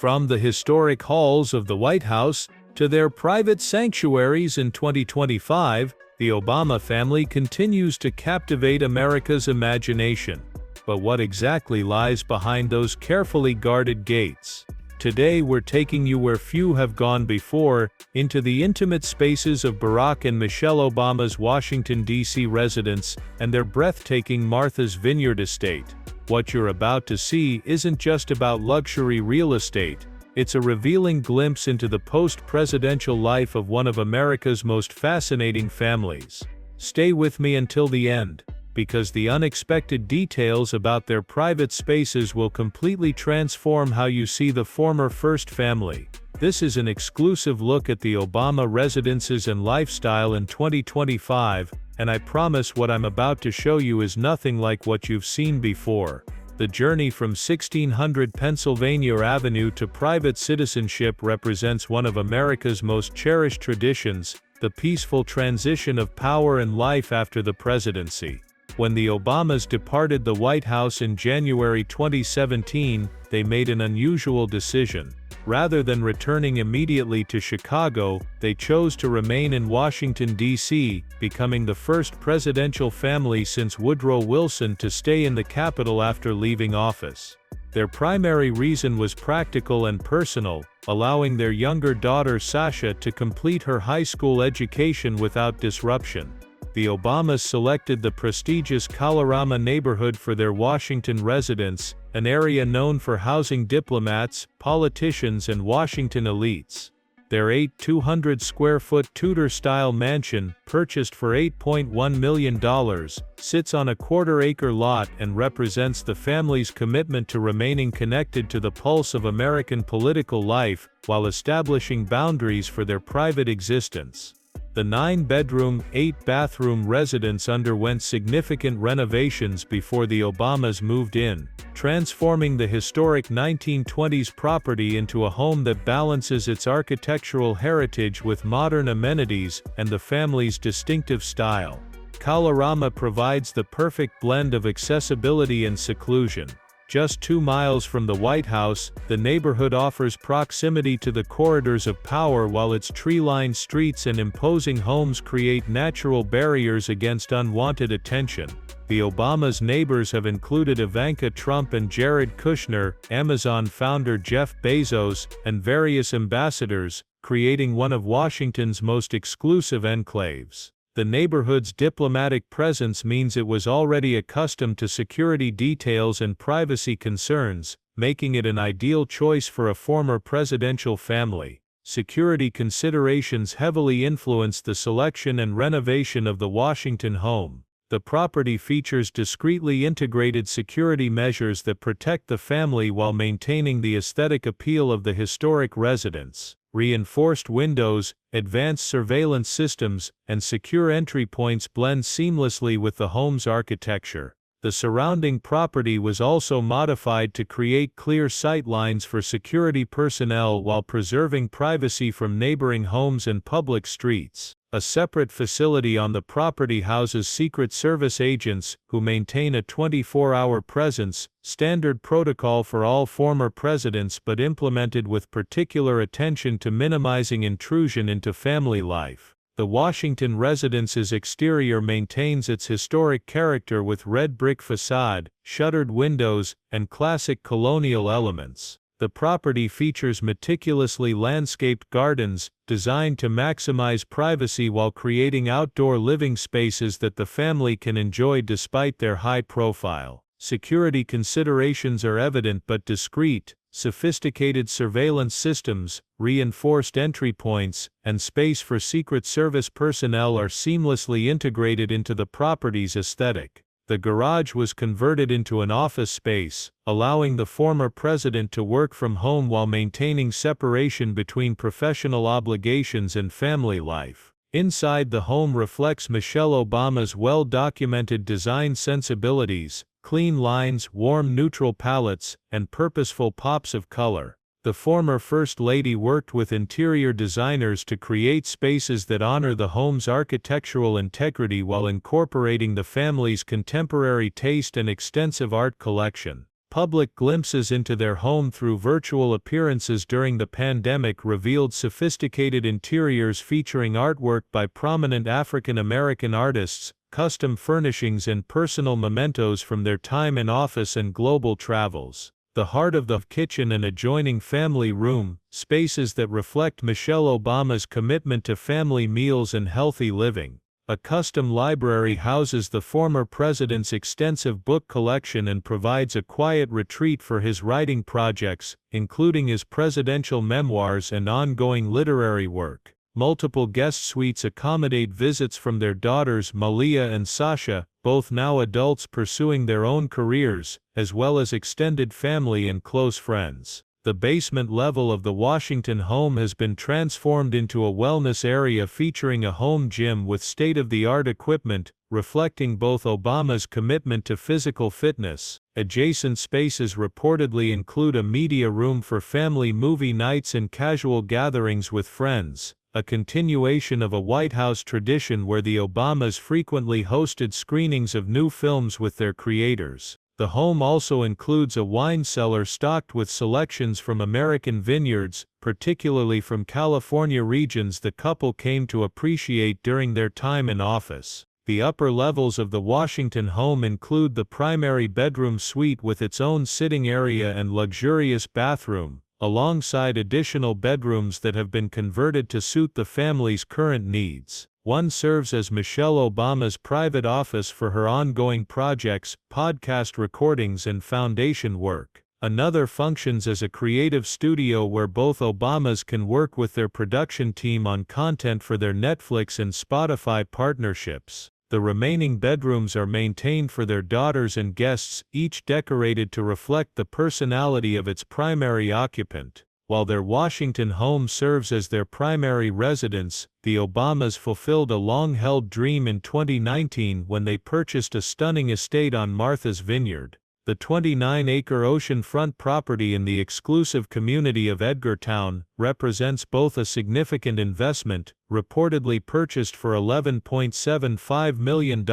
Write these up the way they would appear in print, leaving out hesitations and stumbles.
From the historic halls of the White House to their private sanctuaries in 2025, the Obama family continues to captivate America's imagination. But what exactly lies behind those carefully guarded gates? Today we're taking you where few have gone before, into the intimate spaces of Barack and Michelle Obama's Washington, D.C. residence and their breathtaking Martha's Vineyard estate. What you're about to see isn't just about luxury real estate, it's a revealing glimpse into the post-presidential life of one of America's most fascinating families. Stay with me until the end, because the unexpected details about their private spaces will completely transform how you see the former First Family. This is an exclusive look at the Obama residences and lifestyle in 2025, and I promise what I'm about to show you is nothing like what you've seen before. The journey from 1600 Pennsylvania Avenue to private citizenship represents one of America's most cherished traditions, the peaceful transition of power and life after the presidency. When the Obamas departed the White House in January 2017, they made an unusual decision. Rather than returning immediately to Chicago, they chose to remain in Washington, D.C., becoming the first presidential family since Woodrow Wilson to stay in the capital after leaving office. Their primary reason was practical and personal, allowing their younger daughter Sasha to complete her high school education without disruption. The Obamas selected the prestigious Kalorama neighborhood for their Washington residence, an area known for housing diplomats, politicians and Washington elites. Their 200-square-foot Tudor-style mansion, purchased for $8.1 million, sits on a quarter-acre lot and represents the family's commitment to remaining connected to the pulse of American political life, while establishing boundaries for their private existence. The 9-bedroom, 8-bathroom residence underwent significant renovations before the Obamas moved in, transforming the historic 1920s property into a home that balances its architectural heritage with modern amenities and the family's distinctive style. Kalorama provides the perfect blend of accessibility and seclusion. Just 2 miles from the White House, the neighborhood offers proximity to the corridors of power, while its tree-lined streets and imposing homes create natural barriers against unwanted attention. The Obamas' neighbors have included Ivanka Trump and Jared Kushner, Amazon founder Jeff Bezos, and various ambassadors, creating one of Washington's most exclusive enclaves. The neighborhood's diplomatic presence means it was already accustomed to security details and privacy concerns, making it an ideal choice for a former presidential family. Security considerations heavily influenced the selection and renovation of the Washington home. The property features discreetly integrated security measures that protect the family while maintaining the aesthetic appeal of the historic residence. Reinforced windows, advanced surveillance systems, and secure entry points blend seamlessly with the home's architecture. The surrounding property was also modified to create clear sight lines for security personnel while preserving privacy from neighboring homes and public streets. A separate facility on the property houses Secret Service agents, who maintain a 24-hour presence, standard protocol for all former presidents but implemented with particular attention to minimizing intrusion into family life. The Washington residence's exterior maintains its historic character with red brick facade, shuttered windows, and classic colonial elements. The property features meticulously landscaped gardens, designed to maximize privacy while creating outdoor living spaces that the family can enjoy despite their high profile. Security considerations are evident but discreet. Sophisticated surveillance systems, reinforced entry points, and space for Secret Service personnel are seamlessly integrated into the property's aesthetic. The garage was converted into an office space, allowing the former president to work from home while maintaining separation between professional obligations and family life. Inside, the home reflects Michelle Obama's well-documented design sensibilities, clean lines, warm neutral palettes, and purposeful pops of color. The former First Lady worked with interior designers to create spaces that honor the home's architectural integrity while incorporating the family's contemporary taste and extensive art collection. Public glimpses into their home through virtual appearances during the pandemic revealed sophisticated interiors featuring artwork by prominent African American artists, custom furnishings and personal mementos from their time in office and global travels. The heart of the kitchen and adjoining family room, spaces that reflect Michelle Obama's commitment to family meals and healthy living. A custom library houses the former president's extensive book collection and provides a quiet retreat for his writing projects, including his presidential memoirs and ongoing literary work. Multiple guest suites accommodate visits from their daughters Malia and Sasha, both now adults pursuing their own careers, as well as extended family and close friends. The basement level of the Washington home has been transformed into a wellness area featuring a home gym with state-of-the-art equipment, reflecting both Obama's commitment to physical fitness. Adjacent spaces reportedly include a media room for family movie nights and casual gatherings with friends, a continuation of a White House tradition where the Obamas frequently hosted screenings of new films with their creators. The home also includes a wine cellar stocked with selections from American vineyards, particularly from California regions the couple came to appreciate during their time in office. The upper levels of the Washington home include the primary bedroom suite with its own sitting area and luxurious bathroom, alongside additional bedrooms that have been converted to suit the family's current needs. One serves as Michelle Obama's private office for her ongoing projects, podcast recordings and foundation work. Another functions as a creative studio where both Obamas can work with their production team on content for their Netflix and Spotify partnerships. The remaining bedrooms are maintained for their daughters and guests, each decorated to reflect the personality of its primary occupant. While their Washington home serves as their primary residence, the Obamas fulfilled a long-held dream in 2019 when they purchased a stunning estate on Martha's Vineyard. The 29-acre oceanfront property in the exclusive community of Edgartown represents both a significant investment, reportedly purchased for $11.75 million,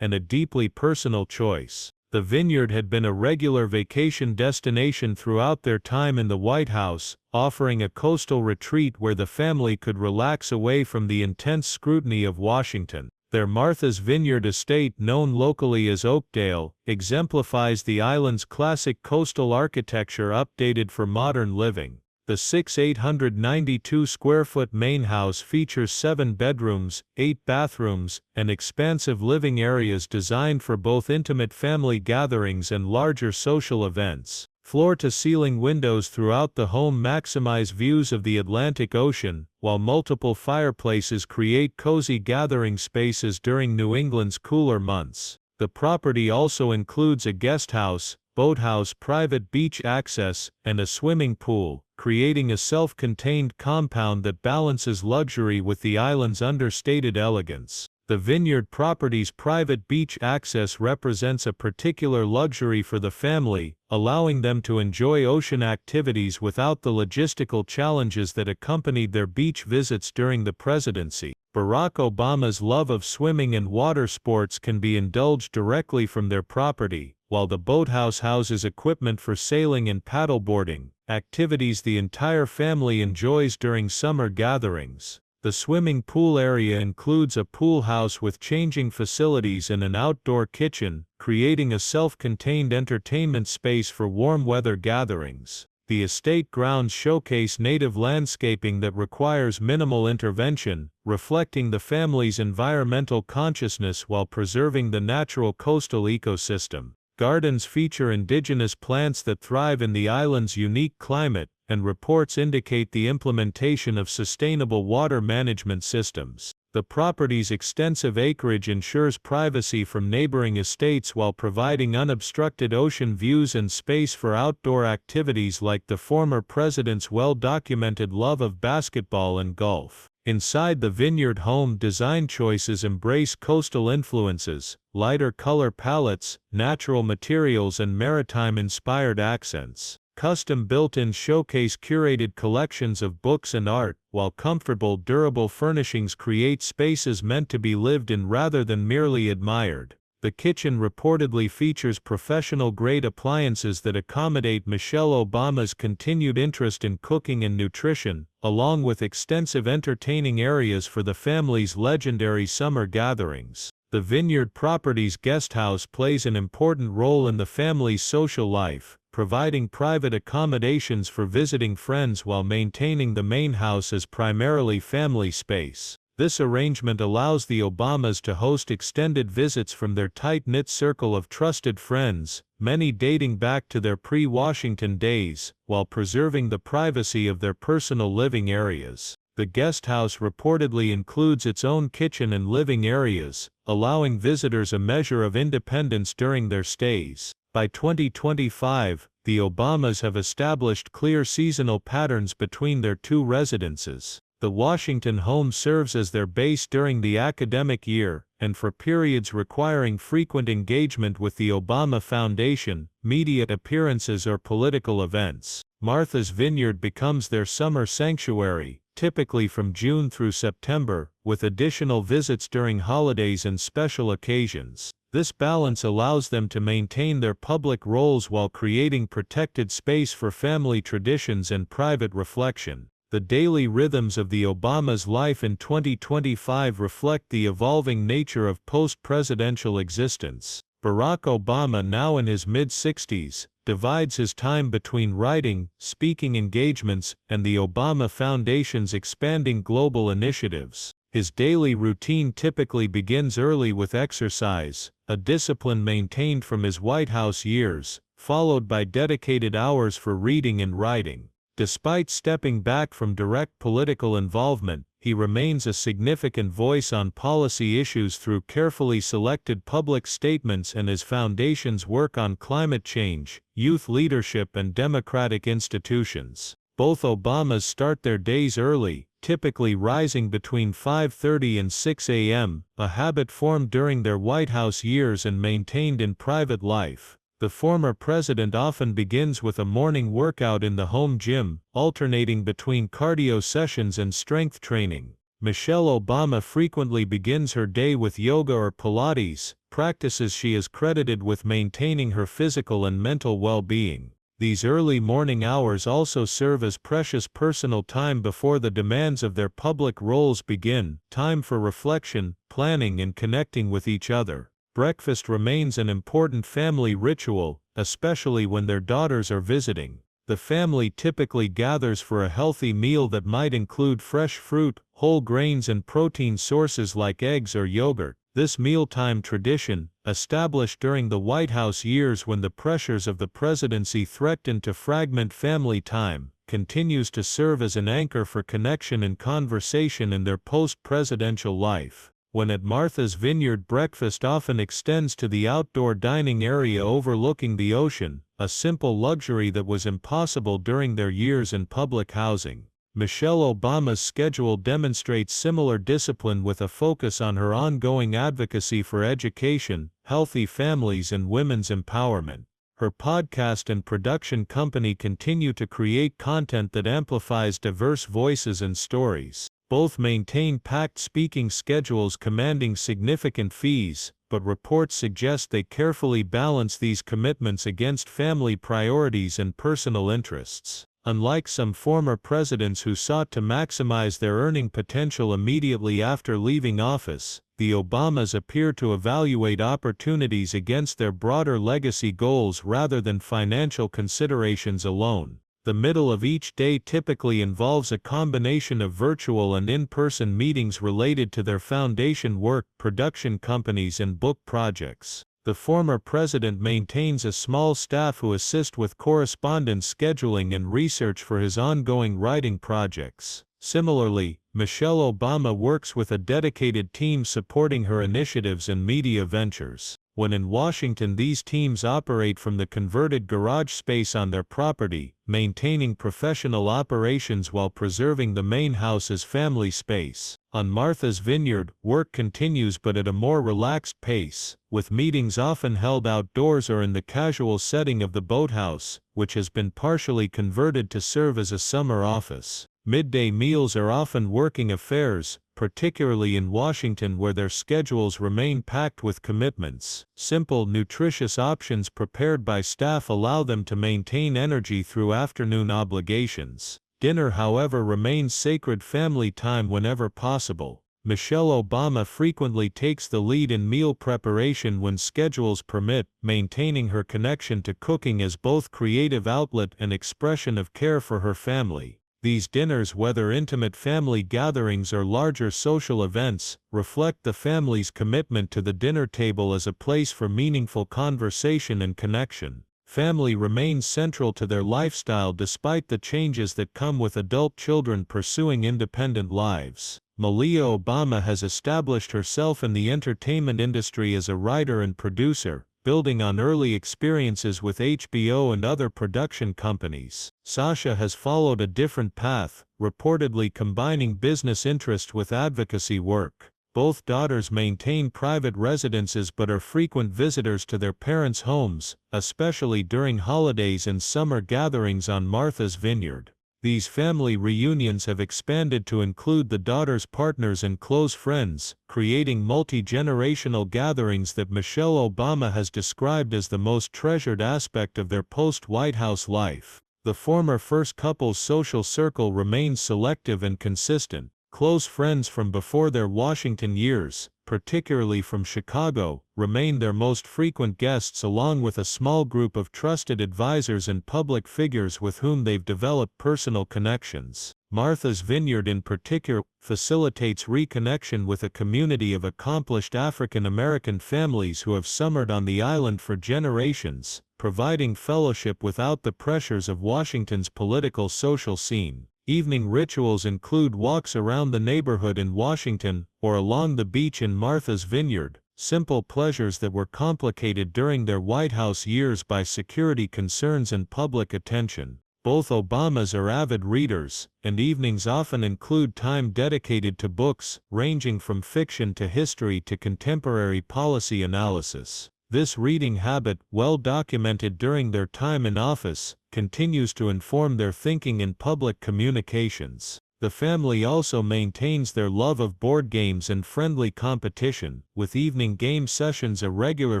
and a deeply personal choice. The Vineyard had been a regular vacation destination throughout their time in the White House, offering a coastal retreat where the family could relax away from the intense scrutiny of Washington. Their Martha's Vineyard estate, known locally as Oakdale, exemplifies the island's classic coastal architecture updated for modern living. The 892-square-foot main house features 7 bedrooms, 8 bathrooms, and expansive living areas designed for both intimate family gatherings and larger social events. Floor-to-ceiling windows throughout the home maximize views of the Atlantic Ocean, while multiple fireplaces create cozy gathering spaces during New England's cooler months. The property also includes a guesthouse, boathouse, private beach access, and a swimming pool, creating a self-contained compound that balances luxury with the island's understated elegance. The Vineyard property's private beach access represents a particular luxury for the family, allowing them to enjoy ocean activities without the logistical challenges that accompanied their beach visits during the presidency. Barack Obama's love of swimming and water sports can be indulged directly from their property, while the boathouse houses equipment for sailing and paddleboarding, activities the entire family enjoys during summer gatherings. The swimming pool area includes a pool house with changing facilities and an outdoor kitchen, creating a self-contained entertainment space for warm weather gatherings. The estate grounds showcase native landscaping that requires minimal intervention, reflecting the family's environmental consciousness while preserving the natural coastal ecosystem. Gardens feature indigenous plants that thrive in the island's unique climate, and reports indicate the implementation of sustainable water management systems. The property's extensive acreage ensures privacy from neighboring estates while providing unobstructed ocean views and space for outdoor activities like the former president's well-documented love of basketball and golf. Inside the Vineyard home, design choices embrace coastal influences, lighter color palettes, natural materials and maritime-inspired accents. Custom built-ins showcase curated collections of books and art, while comfortable, durable furnishings create spaces meant to be lived in rather than merely admired. The kitchen reportedly features professional-grade appliances that accommodate Michelle Obama's continued interest in cooking and nutrition, along with extensive entertaining areas for the family's legendary summer gatherings. The Vineyard property's guesthouse plays an important role in the family's social life, providing private accommodations for visiting friends while maintaining the main house as primarily family space. This arrangement allows the Obamas to host extended visits from their tight-knit circle of trusted friends, many dating back to their pre-Washington days, while preserving the privacy of their personal living areas. The guesthouse reportedly includes its own kitchen and living areas, allowing visitors a measure of independence during their stays. By 2025, the Obamas have established clear seasonal patterns between their two residences. The Washington home serves as their base during the academic year, and for periods requiring frequent engagement with the Obama Foundation, media appearances or political events. Martha's Vineyard becomes their summer sanctuary, typically from June through September, with additional visits during holidays and special occasions. This balance allows them to maintain their public roles while creating protected space for family traditions and private reflection. The daily rhythms of the Obamas' life in 2025 reflect the evolving nature of post-presidential existence. Barack Obama, now in his mid-60s, divides his time between writing, speaking engagements, and the Obama Foundation's expanding global initiatives. His daily routine typically begins early with exercise, a discipline maintained from his White House years, followed by dedicated hours for reading and writing. Despite stepping back from direct political involvement, he remains a significant voice on policy issues through carefully selected public statements and his foundation's work on climate change, youth leadership and democratic institutions. Both Obamas start their days early, typically rising between 5:30 and 6 a.m., a habit formed during their White House years and maintained in private life. The former president often begins with a morning workout in the home gym, alternating between cardio sessions and strength training. Michelle Obama frequently begins her day with yoga or Pilates, practices she is credited with maintaining her physical and mental well-being. These early morning hours also serve as precious personal time before the demands of their public roles begin, time for reflection, planning and connecting with each other. Breakfast remains an important family ritual, especially when their daughters are visiting. The family typically gathers for a healthy meal that might include fresh fruit, whole grains and protein sources like eggs or yogurt. This mealtime tradition, established during the White House years when the pressures of the presidency threatened to fragment family time, continues to serve as an anchor for connection and conversation in their post-presidential life. When at Martha's Vineyard, breakfast often extends to the outdoor dining area overlooking the ocean, a simple luxury that was impossible during their years in public housing. Michelle Obama's schedule demonstrates similar discipline with a focus on her ongoing advocacy for education, healthy families and women's empowerment. Her podcast and production company continue to create content that amplifies diverse voices and stories. Both maintain packed speaking schedules commanding significant fees, but reports suggest they carefully balance these commitments against family priorities and personal interests. Unlike some former presidents who sought to maximize their earning potential immediately after leaving office, the Obamas appear to evaluate opportunities against their broader legacy goals rather than financial considerations alone. The middle of each day typically involves a combination of virtual and in-person meetings related to their foundation work, production companies and book projects. The former president maintains a small staff who assist with correspondence scheduling and research for his ongoing writing projects. Similarly, Michelle Obama works with a dedicated team supporting her initiatives and media ventures. When in Washington, these teams operate from the converted garage space on their property, maintaining professional operations while preserving the main house as family space. On Martha's Vineyard, work continues but at a more relaxed pace, with meetings often held outdoors or in the casual setting of the boathouse, which has been partially converted to serve as a summer office. Midday meals are often working affairs, particularly in Washington where their schedules remain packed with commitments. Simple, nutritious options prepared by staff allow them to maintain energy through afternoon obligations. Dinner, however, remains sacred family time whenever possible. Michelle Obama frequently takes the lead in meal preparation when schedules permit, maintaining her connection to cooking as both creative outlet and expression of care for her family. These dinners, whether intimate family gatherings or larger social events, reflect the family's commitment to the dinner table as a place for meaningful conversation and connection. Family remains central to their lifestyle despite the changes that come with adult children pursuing independent lives. Malia Obama has established herself in the entertainment industry as a writer and producer, building on early experiences with HBO and other production companies. Sasha has followed a different path, reportedly combining business interest with advocacy work. Both daughters maintain private residences but are frequent visitors to their parents' homes, especially during holidays and summer gatherings on Martha's Vineyard. These family reunions have expanded to include the daughters' partners and close friends, creating multi-generational gatherings that Michelle Obama has described as the most treasured aspect of their post-White House life. The former first couple's social circle remains selective and consistent. Close friends from before their Washington years, particularly from Chicago, remain their most frequent guests along with a small group of trusted advisors and public figures with whom they've developed personal connections. Martha's Vineyard in particular facilitates reconnection with a community of accomplished African American families who have summered on the island for generations, providing fellowship without the pressures of Washington's political social scene. Evening rituals include walks around the neighborhood in Washington, or along the beach in Martha's Vineyard, simple pleasures that were complicated during their White House years by security concerns and public attention. Both Obamas are avid readers, and evenings often include time dedicated to books, ranging from fiction to history to contemporary policy analysis. This reading habit, well documented during their time in office, continues to inform their thinking in public communications. The family also maintains their love of board games and friendly competition, with evening game sessions a regular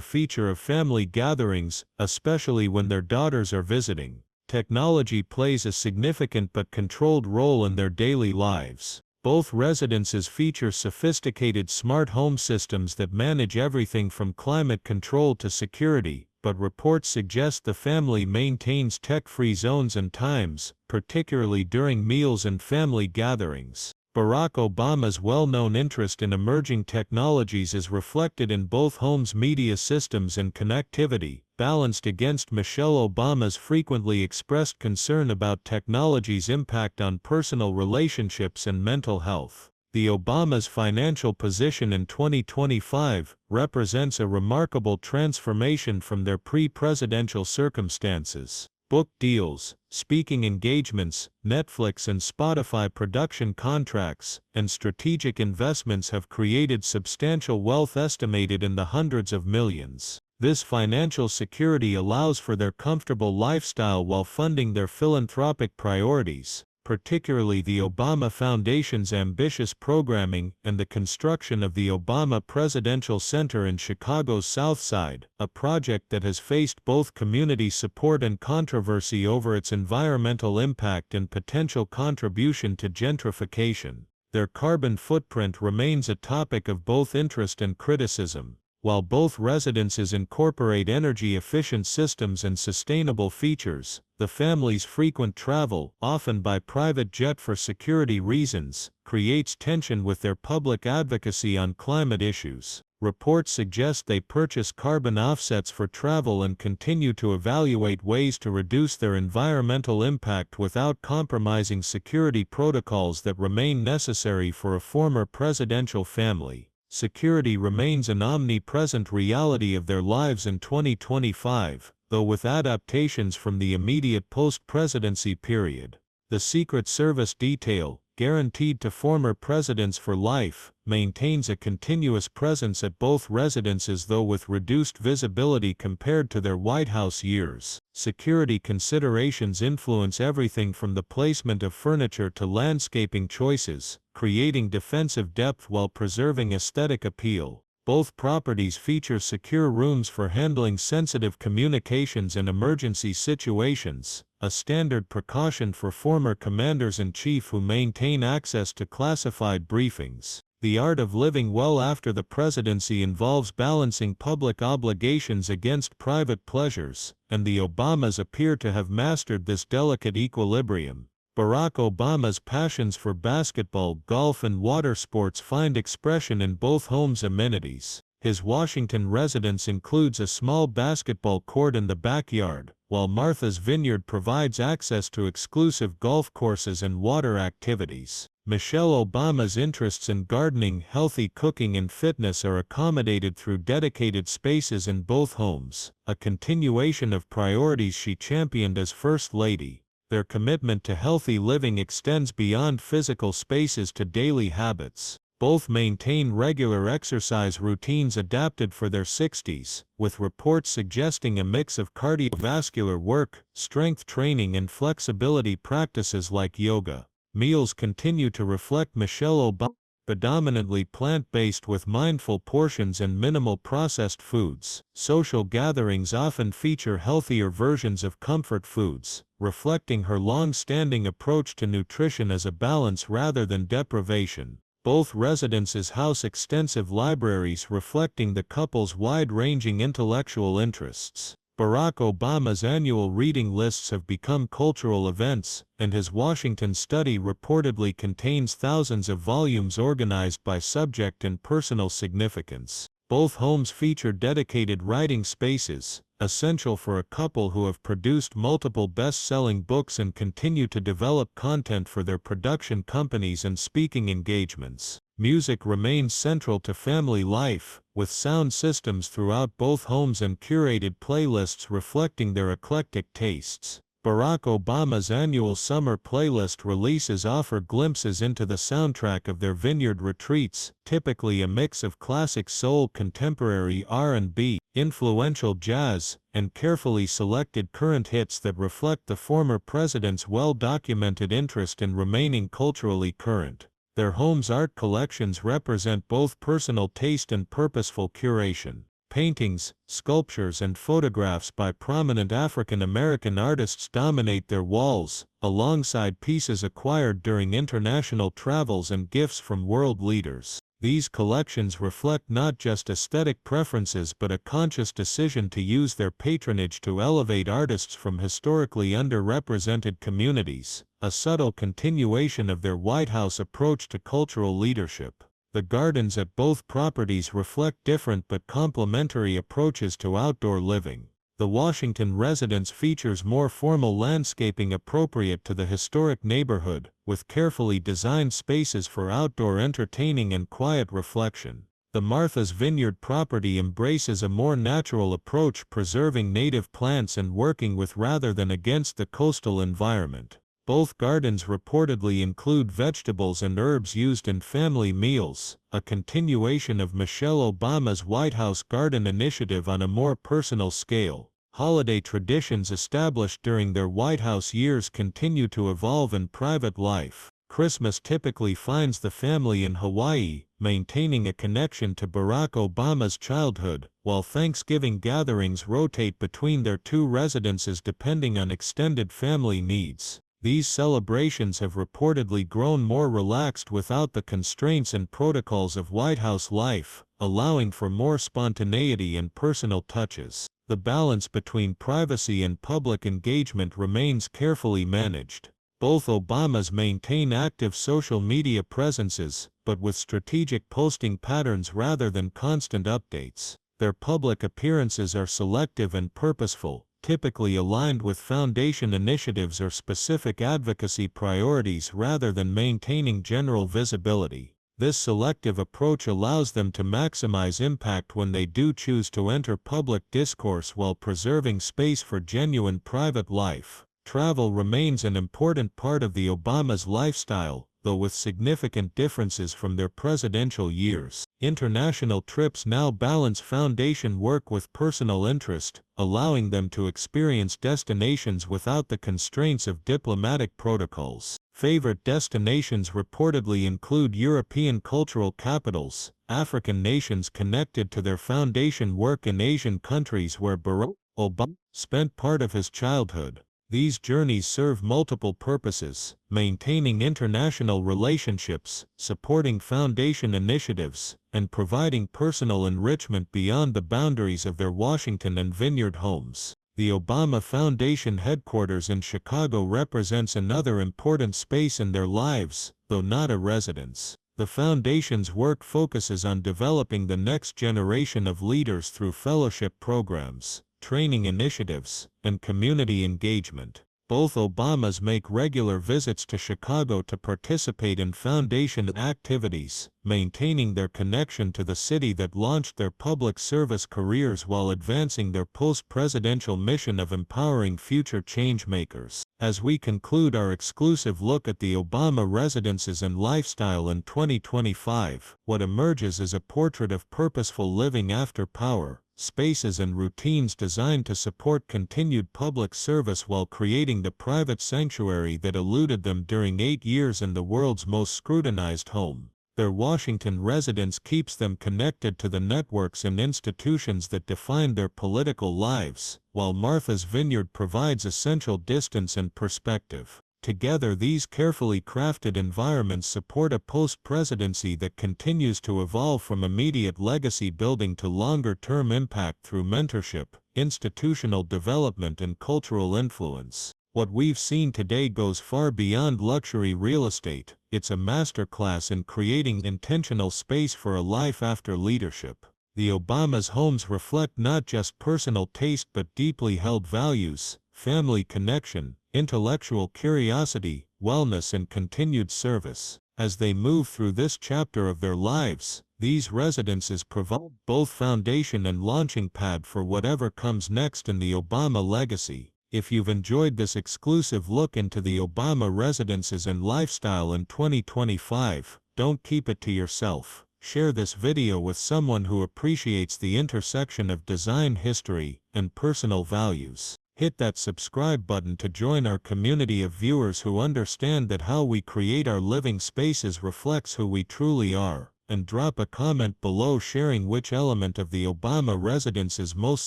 feature of family gatherings, especially when their daughters are visiting. Technology plays a significant but controlled role in their daily lives. Both residences feature sophisticated smart home systems that manage everything from climate control to security, but reports suggest the family maintains tech-free zones and times, particularly during meals and family gatherings. Barack Obama's well-known interest in emerging technologies is reflected in both homes' media systems and connectivity, balanced against Michelle Obama's frequently expressed concern about technology's impact on personal relationships and mental health. The Obama's financial position in 2025 represents a remarkable transformation from their pre-presidential circumstances. Book deals, speaking engagements, Netflix and Spotify production contracts, and strategic investments have created substantial wealth estimated in the hundreds of millions. This financial security allows for their comfortable lifestyle while funding their philanthropic priorities, particularly the Obama Foundation's ambitious programming and the construction of the Obama Presidential Center in Chicago's South Side, a project that has faced both community support and controversy over its environmental impact and potential contribution to gentrification. Their carbon footprint remains a topic of both interest and criticism. While both residences incorporate energy-efficient systems and sustainable features, the family's frequent travel, often by private jet for security reasons, creates tension with their public advocacy on climate issues. Reports suggest they purchase carbon offsets for travel and continue to evaluate ways to reduce their environmental impact without compromising security protocols that remain necessary for a former presidential family. Security remains an omnipresent reality of their lives in 2025, though with adaptations from the immediate post-presidency period. The Secret Service detail, guaranteed to former presidents for life, maintains a continuous presence at both residences though with reduced visibility compared to their White House years. Security considerations influence everything from the placement of furniture to landscaping choices, creating defensive depth while preserving aesthetic appeal. Both properties feature secure rooms for handling sensitive communications and emergency situations, a standard precaution for former commanders-in-chief who maintain access to classified briefings. The art of living well after the presidency involves balancing public obligations against private pleasures, and the Obamas appear to have mastered this delicate equilibrium. Barack Obama's passions for basketball, golf and water sports find expression in both homes' amenities. His Washington residence includes a small basketball court in the backyard, while Martha's Vineyard provides access to exclusive golf courses and water activities. Michelle Obama's interests in gardening, healthy cooking and fitness are accommodated through dedicated spaces in both homes, a continuation of priorities she championed as First Lady. Their commitment to healthy living extends beyond physical spaces to daily habits. Both maintain regular exercise routines adapted for their 60s, with reports suggesting a mix of cardiovascular work, strength training and flexibility practices like yoga. Meals continue to reflect Michelle Obama, predominantly plant-based with mindful portions and minimal processed foods. Social gatherings often feature healthier versions of comfort foods, reflecting her long-standing approach to nutrition as a balance rather than deprivation. Both residences house extensive libraries reflecting the couple's wide-ranging intellectual interests. Barack Obama's annual reading lists have become cultural events, and his Washington study reportedly contains thousands of volumes organized by subject and personal significance. Both homes feature dedicated writing spaces, essential for a couple who have produced multiple best-selling books and continue to develop content for their production companies and speaking engagements. Music remains central to family life, with sound systems throughout both homes and curated playlists reflecting their eclectic tastes. Barack Obama's annual summer playlist releases offer glimpses into the soundtrack of their Vineyard retreats, typically a mix of classic soul, contemporary R&B, influential jazz, and carefully selected current hits that reflect the former president's well-documented interest in remaining culturally current. Their homes' art collections represent both personal taste and purposeful curation. Paintings, sculptures and photographs by prominent African American artists dominate their walls, alongside pieces acquired during international travels and gifts from world leaders. These collections reflect not just aesthetic preferences but a conscious decision to use their patronage to elevate artists from historically underrepresented communities, a subtle continuation of their White House approach to cultural leadership. The gardens at both properties reflect different but complementary approaches to outdoor living. The Washington residence features more formal landscaping appropriate to the historic neighborhood, with carefully designed spaces for outdoor entertaining and quiet reflection. The Martha's Vineyard property embraces a more natural approach, preserving native plants and working with rather than against the coastal environment. Both gardens reportedly include vegetables and herbs used in family meals, a continuation of Michelle Obama's White House Garden initiative on a more personal scale. Holiday traditions established during their White House years continue to evolve in private life. Christmas typically finds the family in Hawaii, maintaining a connection to Barack Obama's childhood, while Thanksgiving gatherings rotate between their two residences depending on extended family needs. These celebrations have reportedly grown more relaxed without the constraints and protocols of White House life, allowing for more spontaneity and personal touches. The balance between privacy and public engagement remains carefully managed. Both Obamas maintain active social media presences, but with strategic posting patterns rather than constant updates. Their public appearances are selective and purposeful, typically aligned with foundation initiatives or specific advocacy priorities rather than maintaining general visibility. This selective approach allows them to maximize impact when they do choose to enter public discourse while preserving space for genuine private life. Travel remains an important part of the Obamas' lifestyle, though with significant differences from their presidential years. International trips now balance foundation work with personal interest, allowing them to experience destinations without the constraints of diplomatic protocols. Favorite destinations reportedly include European cultural capitals, African nations connected to their foundation work, and Asian countries where Barack Obama spent part of his childhood. These journeys serve multiple purposes: maintaining international relationships, supporting foundation initiatives, and providing personal enrichment beyond the boundaries of their Washington and Vineyard homes. The Obama Foundation headquarters in Chicago represents another important space in their lives, though not a residence. The Foundation's work focuses on developing the next generation of leaders through fellowship programs, training initiatives, and community engagement. Both Obamas make regular visits to Chicago to participate in foundation activities, maintaining their connection to the city that launched their public service careers while advancing their post-presidential mission of empowering future change-makers. As we conclude our exclusive look at the Obama residences and lifestyle in 2025, what emerges is a portrait of purposeful living after power, spaces and routines designed to support continued public service while creating the private sanctuary that eluded them during 8 years in the world's most scrutinized home. Their Washington residence keeps them connected to the networks and institutions that define their political lives, while Martha's Vineyard provides essential distance and perspective. Together, these carefully crafted environments support a post-presidency that continues to evolve from immediate legacy building to longer-term impact through mentorship, institutional development, and cultural influence. What we've seen today goes far beyond luxury real estate. It's a masterclass in creating intentional space for a life after leadership. The Obamas' homes reflect not just personal taste but deeply held values: family connection, intellectual curiosity, wellness, and continued service. As they move through this chapter of their lives, these residences provide both foundation and launching pad for whatever comes next in the Obama legacy. If you've enjoyed this exclusive look into the Obama residences and lifestyle in 2025, don't keep it to yourself. Share this video with someone who appreciates the intersection of design history and personal values. Hit that subscribe button to join our community of viewers who understand that how we create our living spaces reflects who we truly are. And drop a comment below sharing which element of the Obama residences most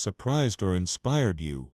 surprised or inspired you.